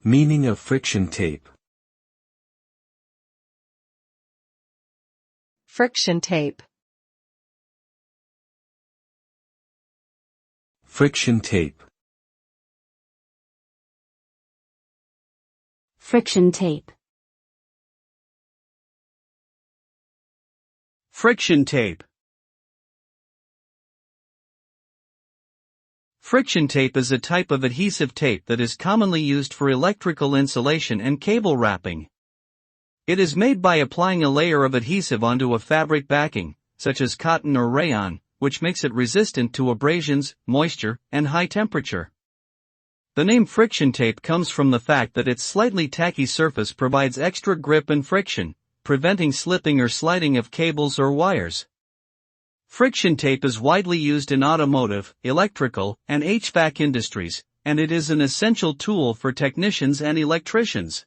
Meaning of friction tape. Friction tape. Friction tape. Friction tape. Friction tape. Friction tape is a type of adhesive tape that is commonly used for electrical insulation and cable wrapping. It is made by applying a layer of adhesive onto a fabric backing, such as cotton or rayon, which makes it resistant to abrasions, moisture, and high temperature. The name friction tape comes from the fact that its slightly tacky surface provides extra grip and friction, preventing slipping or sliding of cables or wires. Friction tape is widely used in automotive, electrical, and HVAC industries, and it is an essential tool for technicians and electricians.